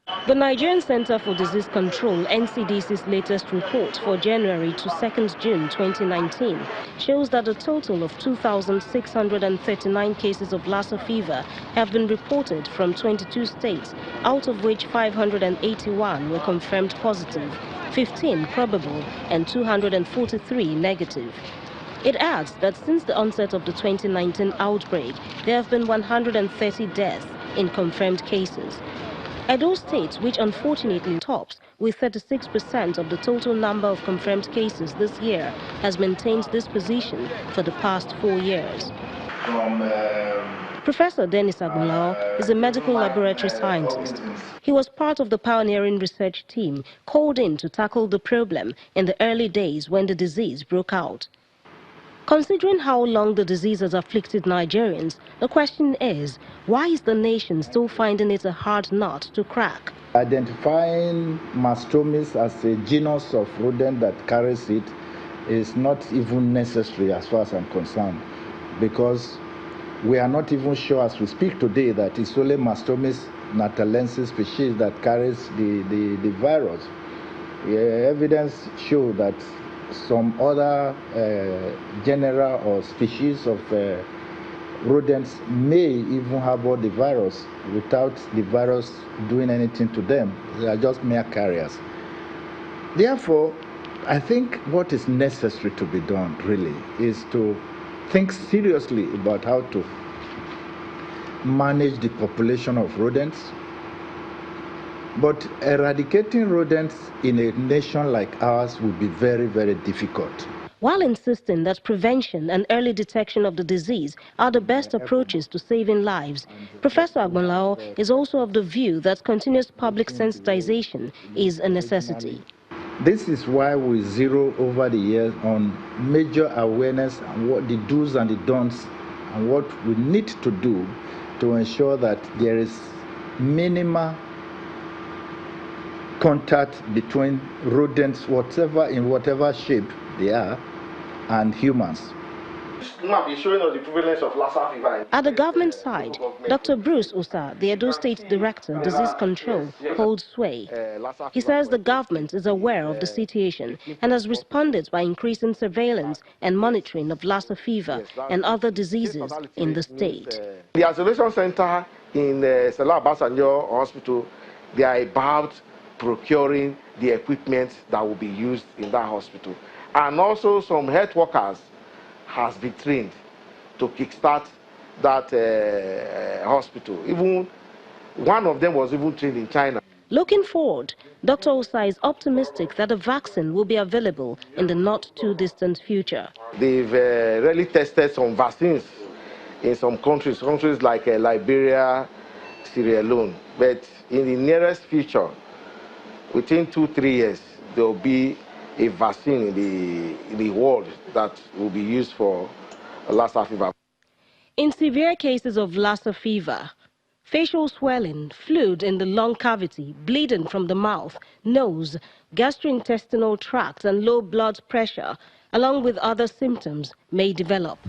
The Nigerian Center for Disease Control, NCDC's latest report for January to 2nd June 2019 shows that a total of 2,639 cases of Lassa fever have been reported from 22 states, out of which 581 were confirmed positive, 15 probable, and 243 negative. It adds that since the onset of the 2019 outbreak, there have been 130 deaths in confirmed cases. Edo State, which unfortunately tops with 36% of the total number of confirmed cases this year, has maintained this position for the past 4 years. Professor Dennis Agbonlao is a medical laboratory scientist. He was part of the pioneering research team called in to tackle the problem in the early days when the disease broke out. Considering how long the disease has afflicted Nigerians, the question is, why is the nation still finding it a hard nut to crack? Identifying mastomys as a genus of rodent that carries it is not even necessary as far as I'm concerned, because we are not even sure as we speak today that it's only mastomys natalensis species that carries the virus. Evidence shows that some other genera or species of rodents may even harbor the virus without the virus doing anything to them. They are just mere carriers. Therefore, I think what is necessary to be done really is to think seriously about how to manage the population of rodents. But eradicating rodents in a nation like ours would be very, very difficult. While insisting that prevention and early detection of the disease are the best approaches to saving lives, Professor Agbonlao is also of the view that continuous public sensitization is a necessity. This is why we zero over the years on major awareness and what the do's and the don'ts and what we need to do to ensure that there is minimal contact between rodents, in whatever shape they are, and humans. At the government side, Dr. Bruce Osa, the Edo State Director, Disease Control, holds sway. He says the government is aware of the situation and has responded by increasing surveillance and monitoring of Lassa fever and other diseases in the state. The isolation center in Stella Obasanjo Hospital, they are about procuring the equipment that will be used in that hospital. And also some health workers has been trained to kickstart that hospital. Even one of them was even trained in China. Looking forward, Dr. Osa is optimistic that a vaccine will be available in the not-too-distant future. They've really tested some vaccines in some countries like Liberia, Sierra Leone. But in the nearest future, within 2-3 years, there will be a vaccine in the world that will be used for Lassa fever. In severe cases of Lassa fever, facial swelling, fluid in the lung cavity, bleeding from the mouth, nose, gastrointestinal tract, and low blood pressure, along with other symptoms, may develop.